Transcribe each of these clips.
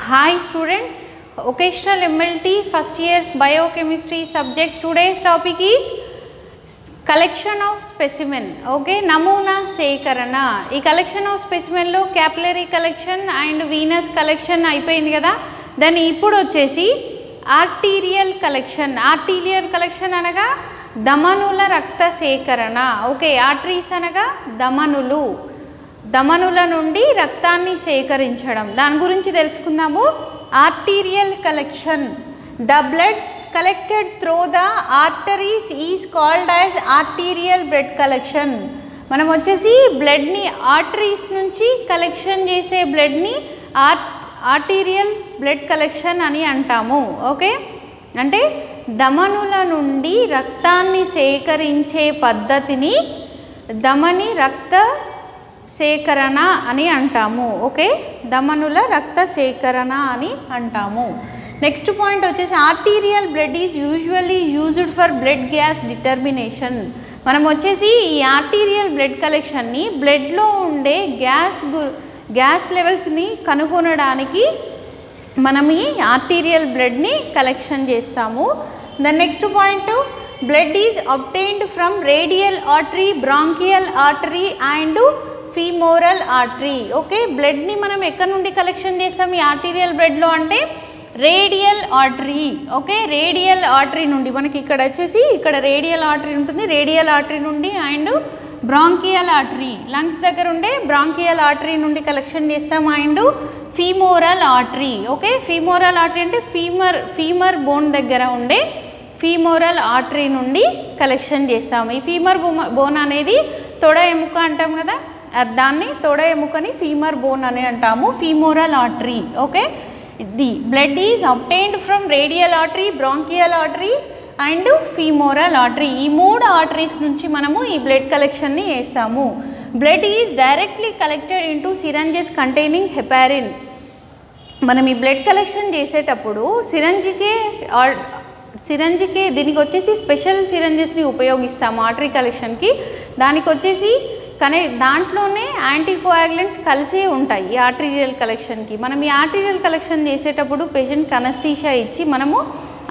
Hi students, occasional MLT first year's biochemistry subject. Today's topic is collection of specimen. Okay, namuna sekarana. Ee collection of specimen lo capillary collection and venous collection అయిపోయింది కదా. దాన్ని ఇప్పుడు వచ్చేసి arterial collection. Arterial collection అనగా దమనుల రక్త సేకరణ. Okay, arteries అనగా దమనులు, దమనుల నుండి రక్తాన్ని సేకరించడం, దాని గురించి తెలుసుకుందాము. Arterial collection, the blood collected through the arteries is called as arterial blood collection. మనం వచ్చేసి బ్లడ్ని ఆర్టరీస్ నుంచి కలెక్షన్ చేసే బ్లడ్ని ఆర్టీరియల్ బ్లడ్ కలెక్షన్ అని అంటాము. ఓకే, అంటే దమనుల నుండి రక్తాన్ని సేకరించే పద్ధతిని దమని రక్త సేకరణ అని అంటాము. ఓకే, దమనుల రక్త సేకరణ అని అంటాము. నెక్స్ట్ పాయింట్ వచ్చేసి arterial blood is usually used for blood gas determination. మనం వచ్చేసి ఈ ఆర్టీరియల్ బ్లడ్ కలెక్షన్ని బ్లడ్లో ఉండే గ్యాస్ లెవెల్స్ని కనుగొనడానికి మనం ఈ ఆర్టీరియల్ బ్లడ్ని కలెక్షన్ చేస్తాము. The next point, blood is obtained from radial artery, bronchial artery and femoral artery. Okay, బ్లడ్ని మనం ఎక్కడి నుండి కలెక్షన్ చేస్తాం ఈ ఆర్టీరియల్ బ్లడ్లో అంటే radial artery. Okay, radial artery నుండి మనకి ఇక్కడ వచ్చేసి ఇక్కడ రేడియల్ ఆర్టరీ ఉంటుంది, రేడియల్ ఆర్టరీ నుండి అండ్ బ్రాంకియల్ ఆర్టరీ, లంగ్స్ దగ్గర ఉండే బ్రాంకియల్ ఆర్టరీ నుండి కలెక్షన్ చేస్తాం and femoral artery. Okay, femoral artery అంటే ఫీమర్ బోన్ దగ్గర ఉండే ఫీమోరల్ ఆర్టరీ నుండి కలెక్షన్ చేస్తాము. ఈ ఫీమర్ బోన్ అనేది తొడ ఎముక అంటాం కదా, దాన్ని తొడ ఎముకని ఫీమర్ బోన్ అని అంటాము, femoral artery. Okay, the blood is obtained from radial artery, bronchial artery and femoral artery. ఈ మూడు ఆర్టరీస్ నుంచి మనము ఈ బ్లడ్ కలెక్షన్ని చేస్తాము. Blood is directly collected into syringes containing heparin. మనం ఈ బ్లడ్ కలెక్షన్ చేసేటప్పుడు సిరంజికే దీనికి వచ్చేసి స్పెషల్ సిరంజెస్ని ఉపయోగిస్తాము ఆర్టరీ కలెక్షన్కి. దానికి వచ్చేసి కానీ దాంట్లోనే యాంటీకోయాగులెంట్స్ కలిసే ఉంటాయి ఈ ఆర్టీరియల్ కలెక్షన్కి. మనం ఈ ఆర్టీరియల్ కలెక్షన్ చేసేటప్పుడు పేషెంట్కి అనస్థీషియా ఇచ్చి మనము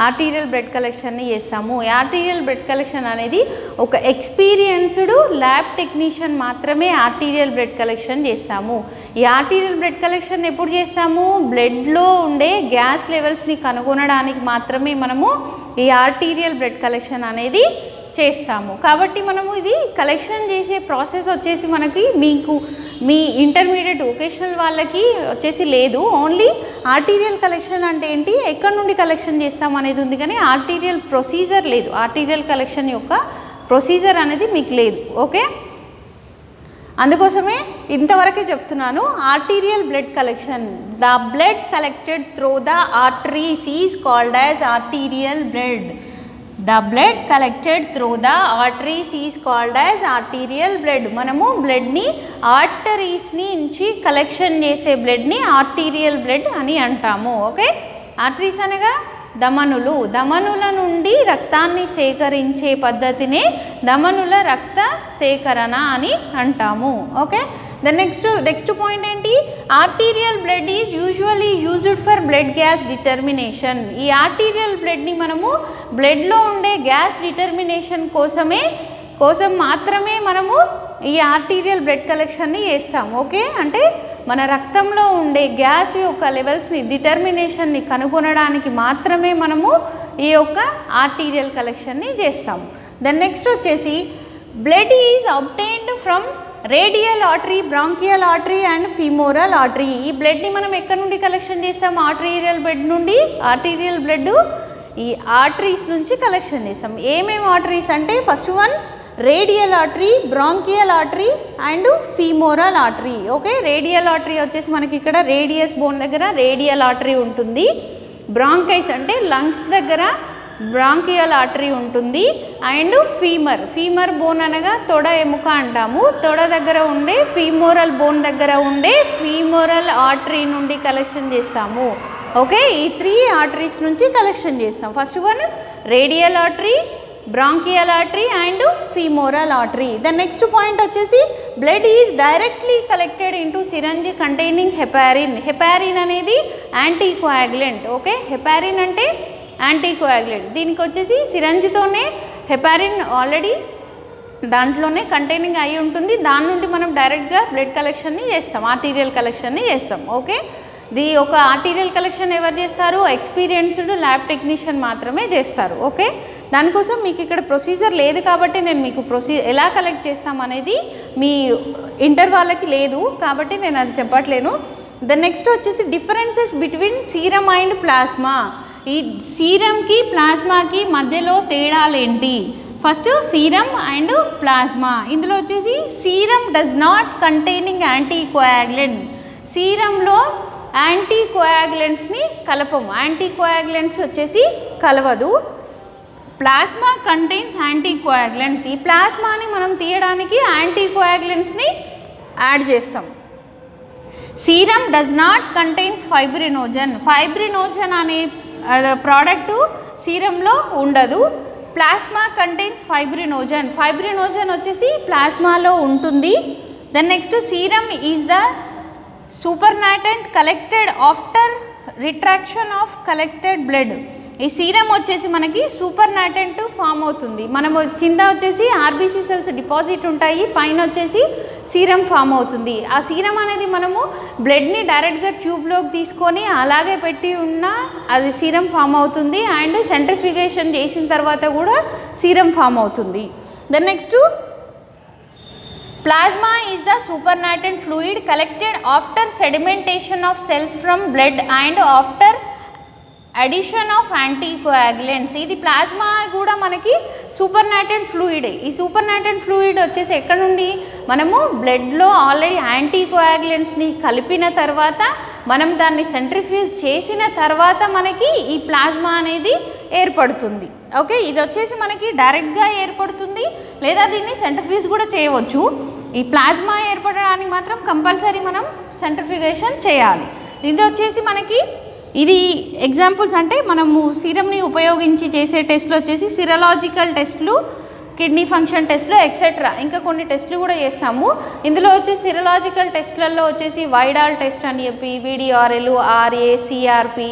ఆర్టీరియల్ బ్లడ్ కలెక్షన్ని చేస్తాము. ఈ ఆర్టీరియల్ బ్లడ్ కలెక్షన్ అనేది ఒక ఎక్స్పీరియన్స్డ్ ల్యాబ్ టెక్నీషియన్ మాత్రమే ఆర్టీరియల్ బ్లడ్ కలెక్షన్ చేస్తాము. ఈ ఆర్టీరియల్ బ్లడ్ కలెక్షన్ ఎప్పుడు చేస్తాము? బ్లడ్లో ఉండే గ్యాస్ లెవెల్స్ని కనుగొనడానికి మాత్రమే మనము ఈ ఆర్టీరియల్ బ్లడ్ కలెక్షన్ అనేది చేస్తాము. కాబట్టి మనము ఇది కలెక్షన్ చేసే ప్రాసెస్ వచ్చేసి మనకి మీ ఇంటర్మీడియట్ వొకేషనల్ వాళ్ళకి వచ్చేసి లేదు. ఓన్లీ ఆర్టీరియల్ కలెక్షన్ అంటే ఏంటి, ఎక్కడి నుండి కలెక్షన్ చేస్తాం అనేది ఉంది, కానీ ఆర్టీరియల్ ప్రొసీజర్ లేదు. ఆర్టీరియల్ కలెక్షన్ యొక్క ప్రొసీజర్ అనేది మీకు లేదు. ఓకే, అందుకోసమే ఇంతవరకే చెప్తున్నాను. Arterial blood collection, the blood collected through the arteries is called as arterial blood. The blood collected through the arteries is called as arterial blood. మనము బ్లడ్ని ఆర్టరీస్ని నుంచి కలెక్షన్ చేసే బ్లడ్ని ఆర్టీరియల్ బ్లడ్ అని అంటాము. ఓకే, ఆర్టరీస్ అనగా దమనులు, దమనుల నుండి రక్తాన్ని సేకరించే పద్ధతినే దమనుల రక్త సేకరణ అని అంటాము. ఓకే, ద నెక్స్ట్ పాయింట్ ఏంటి, arterial blood is usually used for blood gas determination. ఈ ఆర్టీరియల్ బ్లడ్ని మనము బ్లడ్లో ఉండే గ్యాస్ డిటర్మినేషన్ కోసం మాత్రమే మనము ఈ ఆర్టీరియల్ బ్లడ్ కలెక్షన్ని చేస్తాము. ఓకే, అంటే మన రక్తంలో ఉండే గ్యాస్ యొక్క లెవెల్స్ని డిటర్మినేషన్ని కనుగొనడానికి మాత్రమే మనము ఈ యొక్క ఆర్టీరియల్ కలెక్షన్ని చేస్తాము. దెన్ నెక్స్ట్ వచ్చేసి blood is obtained from radial artery, bronchial artery and femoral artery. ఈ బ్లడ్ని మనం ఎక్కడి నుండి కలెక్షన్ చేస్తాం? ఆర్టీరియల్ బ్లడ్ నుండి. ఆర్టీరియల్ బ్లడ్ ఈ ఆర్టరీస్ నుంచి కలెక్షన్ చేస్తాం. ఏమేమి ఆర్టరీస్ అంటే first one radial artery, bronchial artery and femoral artery. Okay, radial artery వచ్చేసి మనకి ఇక్కడ రేడియస్ బోన్ దగ్గర రేడియల్ ఆర్టరీ ఉంటుంది. బ్రాంకైస్ అంటే లంగ్స్ దగ్గర బ్రాంకియల్ ఆర్టరీ ఉంటుంది అండ్ ఫీమర్ బోన్ అనగా తొడ ఎముక అంటాము. తొడ దగ్గర ఉండే ఫీమోరల్ బోన్ దగ్గర ఉండే ఫీమోరల్ ఆర్టరీ నుండి కలెక్షన్ చేస్తాము. ఓకే, ఈ 3 ఆర్టరీస్ నుంచి కలెక్షన్ చేస్తాం. First one radial artery, bronchial artery and femoral artery. The next point వచ్చేసి blood is directly collected into syringe containing heparin. Heparin అనేది యాంటీకోయాగులెంట్. ఓకే, హెపారిన్ అంటే యాంటీకోయాగులెంట్. దీనికి వచ్చేసి సిరంజ్తోనే హెపారిన్ ఆల్రెడీ దాంట్లోనే కంటైనింగ్ అయి ఉంటుంది. దాని నుండి మనం డైరెక్ట్గా బ్లడ్ కలెక్షన్ని చేస్తాం, ఆర్టీరియల్ కలెక్షన్ని చేస్తాం. ఓకే, ఒక ఆర్టీరియల్ కలెక్షన్ ఎవరు చేస్తారు? ఎక్స్పీరియన్స్డ్ ల్యాబ్ టెక్నీషియన్ మాత్రమే చేస్తారు. ఓకే, దానికోసం మీకు ఇక్కడ ప్రొసీజర్ లేదు కాబట్టి నేను మీకు ఎలా కలెక్ట్ చేస్తాం అనేది మీ ఇంటర్ వాళ్ళకి లేదు కాబట్టి నేను అది చెప్పట్లేను. నెక్స్ట్ వచ్చేసి differences between serum and plasma. ఈ సీరంకి ప్లాస్మాకి మధ్యలో తేడాలేంటి? First serum and plasma. ఇందులో వచ్చేసి serum does not containing anticoagulant. సీరంలో యాంటీకోయాగులెంట్స్ని కలపము, యాంటీకోయాగులెంట్స్ వచ్చేసి కలవదు. Plasma contains anticoagulants. ఈ ప్లాస్మాని మనం తీయడానికి యాంటీకోయాగులెంట్స్ని యాడ్ చేస్తాం. Serum does not contains fibrinogen. Fibrinogen అనే ప్రోడక్టు సీరంలో ఉండదు. Plasma contains fibrinogen. ఫైబ్రినోజన్ వచ్చేసి ప్లాస్మాలో ఉంటుంది. Then next serum is the supernatant collected after retraction of collected blood. ఈ సీరం వచ్చేసి మనకి సూపర్నాటెంట్ ఫామ్ అవుతుంది. మనము కింద వచ్చేసి ఆర్బీసీ సెల్స్ డిపాజిట్ ఉంటాయి, పైన వచ్చేసి సీరం ఫామ్ అవుతుంది. ఆ సీరం అనేది మనము బ్లడ్ని డైరెక్ట్గా ట్యూబ్లోకి తీసుకొని అలాగే పెట్టి ఉన్న అది సీరం ఫామ్ అవుతుంది. అండ్ సెంట్రిఫ్యూగేషన్ చేసిన తర్వాత కూడా సీరం ఫామ్ అవుతుంది. Then next plasma is the supernatant fluid collected after sedimentation of cells from blood and after addition of anticoagulants. ఇది ప్లాస్మా కూడా మనకి సూపర్నాటెంట్ ఫ్లూయిడ్. ఈ సూపర్నాటెంట్ ఫ్లూయిడ్ వచ్చేసి ఎక్కడ నుండి? మనము బ్లడ్లో ఆల్రెడీ యాంటీకోయాగులెంట్స్ని కలిపిన తర్వాత మనం దాన్ని సెంట్రిఫ్యూజ్ చేసిన తర్వాత మనకి ఈ ప్లాస్మా అనేది ఏర్పడుతుంది. ఓకే, ఇది వచ్చేసి మనకి డైరెక్ట్గా ఏర్పడుతుంది లేదా దీన్ని సెంట్రిఫ్యూజ్ కూడా చేయవచ్చు. ఈ ప్లాస్మా ఏర్పడడానికి మాత్రం కంపల్సరీ మనం సెంట్రిఫ్యూగేషన్ చేయాలి. ఇది వచ్చేసి మనకి ఇది ఎగ్జాంపుల్స్ అంటే మనము సీరంని ఉపయోగించి చేసే టెస్ట్లు వచ్చేసి సిరలాజికల్ టెస్ట్లు, కిడ్నీ ఫంక్షన్ టెస్ట్లు ఎక్సెట్రా ఇంకా కొన్ని టెస్ట్లు కూడా చేస్తాము. ఇందులో వచ్చేసి సిరలాజికల్ టెస్ట్లలో వచ్చేసి వైడాల్ టెస్ట్ అని చెప్పి VDRL, RA, CRP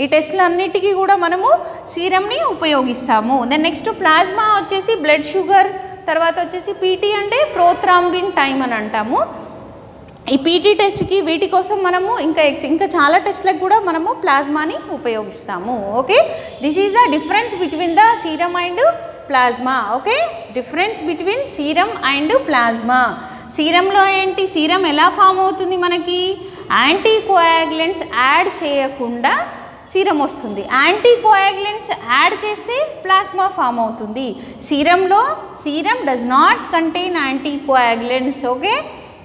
ఈ టెస్ట్లన్నిటికీ కూడా మనము సీరంని ఉపయోగిస్తాము. దెన్ నెక్స్ట్ ప్లాస్మా వచ్చేసి బ్లడ్ షుగర్, తర్వాత వచ్చేసి PT అంటే ప్రోథ్రాంబిన్ టైం అని అంటాము. ఈ PT టెస్ట్కి వీటి కోసం మనము ఇంకా చాలా టెస్ట్లకు కూడా మనము ప్లాస్మాని ఉపయోగిస్తాము. Okay, this is the difference between the serum and plasma. Okay, difference between serum and plasma. సీరంలో ఏంటి? సీరం ఎలా ఫామ్ అవుతుంది? మనకి యాంటీకోయాగులెంట్స్ యాడ్ చేయకుండా సీరం వస్తుంది. యాంటీకోయాగులెంట్స్ యాడ్ చేస్తే ప్లాస్మా ఫామ్ అవుతుంది. సీరంలో serum does not contain anticoagulants. Okay,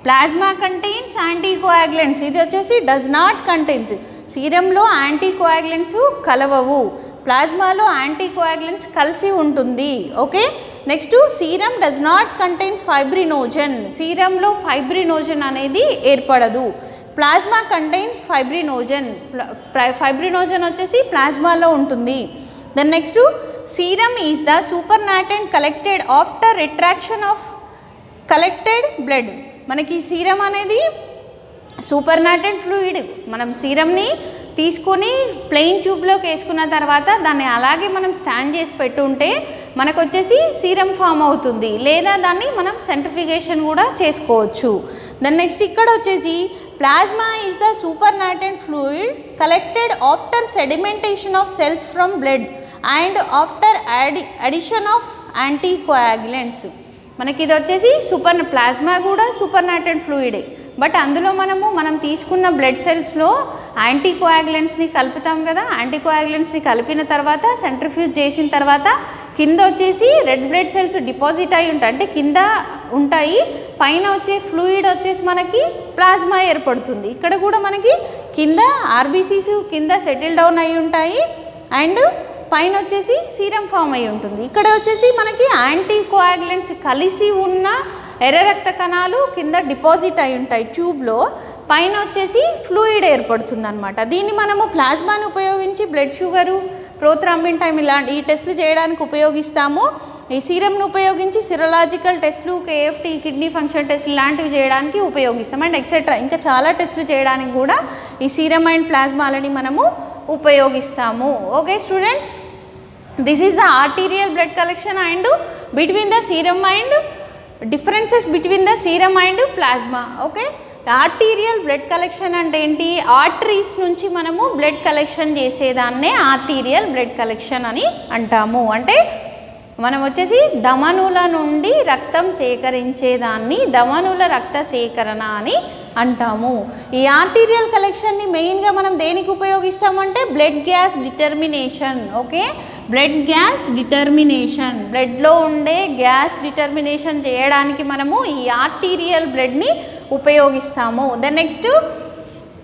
plasma contains anticoagulants. ఇది వచ్చేసి డస్ నాట్ కంటైన్స్. సీరంలో యాంటీకోయాగులెంట్స్ కలవవు, ప్లాస్మాలో యాంటీకోయాగులెంట్స్ కలిసి ఉంటుంది. Okay, next serum does not contains fibrinogen. సీరంలో ఫైబ్రినోజన్ అనేది ఏర్పడదు. Plasma contains fibrinogen. ఫైబ్రినోజన్ వచ్చేసి ప్లాస్మాలో ఉంటుంది. Then next serum is the supernatant collected after retraction of collected blood. మనకి సీరం అనేది సూపర్నాటెంట్ ఫ్లూయిడ్. మనం సీరంని తీసుకొని ప్లెయిన్ ట్యూబ్లోకి వేసుకున్న తర్వాత దాన్ని అలాగే మనం స్టాండ్ చేసి పెట్టుంటే మనకు వచ్చేసి సీరం ఫామ్ అవుతుంది, లేదా దాన్ని మనం సెంట్రిఫిగేషన్ కూడా చేసుకోవచ్చు. దెన్ నెక్స్ట్ ఇక్కడ వచ్చేసి plasma is the supernatant fluid collected after sedimentation of cells from blood and after addition of anticoagulants. మనకి ఇది వచ్చేసి ప్లాస్మా కూడా సూపర్నాటెంట్ ఫ్లూయిడే, బట్ అందులో మనం తీసుకున్న బ్లడ్ సెల్స్లో యాంటీకోయాగులెంట్స్ని కలుపుతాం కదా. యాంటీకోయాగులెంట్స్ని కలిపిన తర్వాత సెంట్రిఫ్యూజ్ చేసిన తర్వాత కింద వచ్చేసి రెడ్ బ్లడ్ సెల్స్ డిపాజిట్ అయి ఉంటాయి, అంటే కింద ఉంటాయి. పైన వచ్చే ఫ్లూయిడ్ వచ్చేసి మనకి ప్లాస్మా ఏర్పడుతుంది. ఇక్కడ కూడా మనకి కింద RBCs కింద సెటిల్ డౌన్ అయి ఉంటాయి అండ్ పైన వచ్చేసి సీరం ఫామ్ అయి ఉంటుంది. ఇక్కడ వచ్చేసి మనకి యాంటీకోయాగులెంట్స్ కలిసి ఉన్న ఎర్ర రక్త కణాలు కింద డిపాజిట్ అయి ఉంటాయి ట్యూబ్లో, పైన వచ్చేసి ఫ్లూయిడ్ ఏర్పడుతుంది అనమాట. దీన్ని మనము ప్లాస్మాని ఉపయోగించి బ్లడ్ షుగరు, ప్రోథ్రాంబిన్ టైం ఇలాంటి ఈ టెస్టులు చేయడానికి ఉపయోగిస్తాము. ఈ సీరంను ఉపయోగించి సిరలాజికల్ టెస్టులు, కేఎఫ్టీ, కిడ్నీ ఫంక్షన్ టెస్టులు ఇలాంటివి చేయడానికి ఉపయోగిస్తాం అండ్ ఎక్సెట్రా ఇంకా చాలా టెస్టులు చేయడానికి కూడా ఈ సీరం అండ్ ప్లాస్మాలని మనము ఉపయోగిస్తాము. Okay students, this is the arterial blood collection and between the serum and differences between the serum and plasma. Okay, arterial blood collection అంటే ఏంటి? ఆర్టరీస్ నుంచి మనము బ్లడ్ కలెక్షన్ చేసేదాన్నే ఆర్టీరియల్ బ్లడ్ కలెక్షన్ అని అంటాము. అంటే మనం వచ్చేసి ధమనుల నుండి రక్తం సేకరించేదాన్ని ధమనుల రక్త సేకరణ అని అంటాము. ఈ ఆర్టీరియల్ కలెక్షన్ని మెయిన్గా మనం దేనికి ఉపయోగిస్తామంటే blood gas determination. Okay, blood gas determination, బ్లడ్లో ఉండే గ్యాస్ డిటర్మినేషన్ చేయడానికి మనము ఈ ఆర్టీరియల్ బ్లడ్ని ఉపయోగిస్తాము. Then next,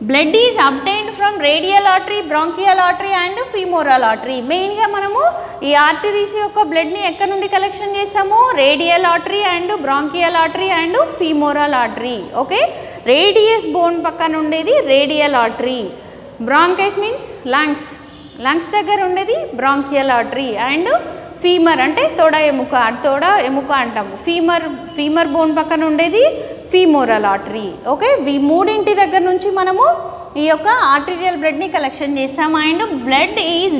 blood is obtained from radial artery, bronchial artery and femoral artery. మెయిన్గా మనము ఈ ఆర్టరీస్ యొక్క బ్లడ్ని ఎక్కడ నుండి కలెక్షన్ చేస్తాము? Radial artery and bronchial artery and femoral artery. Okay, radius bone పక్కన ఉండేది radial artery, bronchi means lungs, lungs దగ్గర ఉండేది బ్రాంకియల్ ఆర్టరీ అండ్ ఫీమర్ అంటే తొడ ఎముక అంటాము. ఫీమర్ బోన్ పక్కన ఉండేది ఫీమోరల్ ఆర్టరీ. ఓకే, ఈ మూడింటి దగ్గర నుంచి మనము ఈ యొక్క ఆర్టీరియల్ బ్లడ్ని కలెక్షన్ చేస్తాము. And blood is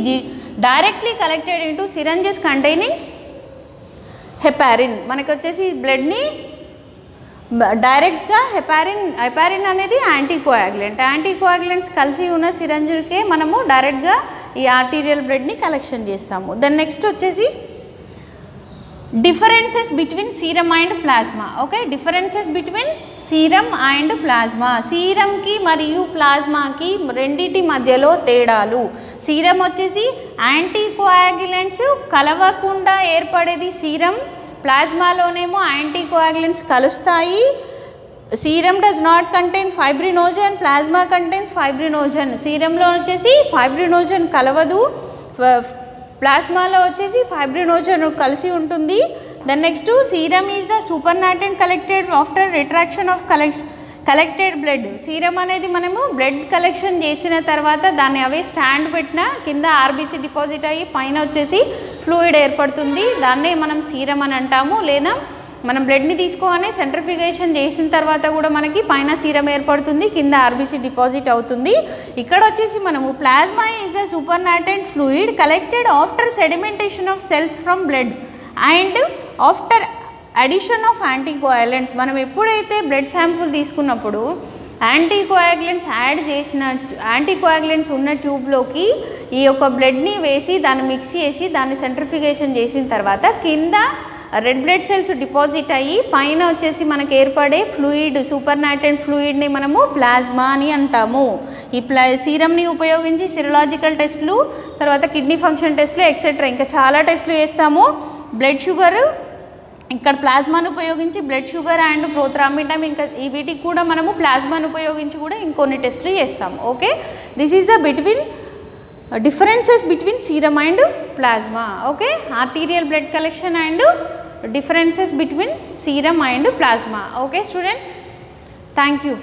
directly collected into syringes containing heparin. మనకి వచ్చేసి బ్లడ్ని డైరెక్ట్గా హెపారిన్ అనేది యాంటీకోయాగులెంట్స్ కలిసి ఉన్న సిరంజ్కే మనము డైరెక్ట్గా ఈ ఆర్టీరియల్ బ్లడ్ని కలెక్షన్ చేస్తాము. దెన్ నెక్స్ట్ వచ్చేసి differences between serum and plasma. Okay, differences between serum and plasma. సీరంకి మరియు ప్లాస్మాకి రెండింటి మధ్యలో తేడాలు. సీరం వచ్చేసి యాంటీకోయాగులెంట్స్ కలవకుండా ఏర్పడేది సీరం, ప్లాస్మాలోనేమో యాంటీకోయాగులెంట్స్ కలుస్తాయి. Serum does not contain fibrinogen, plasma contains fibrinogen. సీరంలో వచ్చేసి ఫైబ్రినోజన్ కలవదు, ప్లాస్మాలో వచ్చేసి ఫైబ్రినోజన్ కలిసి ఉంటుంది. Then next, serum is the supernatant collected after retraction of collected blood. Serum అనేది మనము బ్లడ్ కలెక్షన్ చేసిన తర్వాత దాన్ని అవే స్టాండ్ పెట్టిన కింద ఆర్బీసీ డిపాజిట్ అయ్యి పైన వచ్చేసి ఫ్లూయిడ్ ఏర్పడుతుంది, దాన్నే మనం సీరం అని అంటాము. లేదా మనం బ్లడ్ని తీసుకోగానే సెంట్రిఫికేషన్ చేసిన తర్వాత కూడా మనకి పైన సీరం ఏర్పడుతుంది, కింద ఆర్బీసీ డిపాజిట్ అవుతుంది. ఇక్కడ వచ్చేసి మనము plasma is the supernatant fluid collected after sedimentation of cells from blood and after addition of anticoagulants. మనం ఎప్పుడైతే బ్లడ్ శాంపుల్ తీసుకున్నప్పుడు యాంటీకోయాగులెంట్స్ ఉన్న ట్యూబ్లోకి ఈ యొక్క బ్లడ్ని వేసి దాన్ని మిక్స్ చేసి దాన్ని సెంట్రిఫికేషన్ చేసిన తర్వాత కింద రెడ్ బ్లడ్ సెల్స్ డిపాజిట్ అయ్యి పైన వచ్చేసి మనకు ఏర్పడే ఫ్లూయిడ్, సూపర్నాటెంట్ ఫ్లూయిడ్ని మనము ప్లాస్మా అని అంటాము. ఈ సీరంని ఉపయోగించి సిరలాజికల్ టెస్టులు, తర్వాత కిడ్నీ ఫంక్షన్ టెస్టులు ఎక్సెట్రా ఇంకా చాలా టెస్టులు చేస్తాము. బ్లడ్ షుగర్, ఇక్కడ ప్లాస్మాను ఉపయోగించి బ్లడ్ షుగర్ అండ్ ప్రోథ్రాంబిటమ్, ఇంకా వీటికి కూడా మనము ప్లాస్మాను ఉపయోగించి కూడా ఇంకొన్ని టెస్టులు చేస్తాము. Okay, this is the differences between serum and plasma. Okay, arterial blood collection and differences between serum and plasma. Okay students, thank you.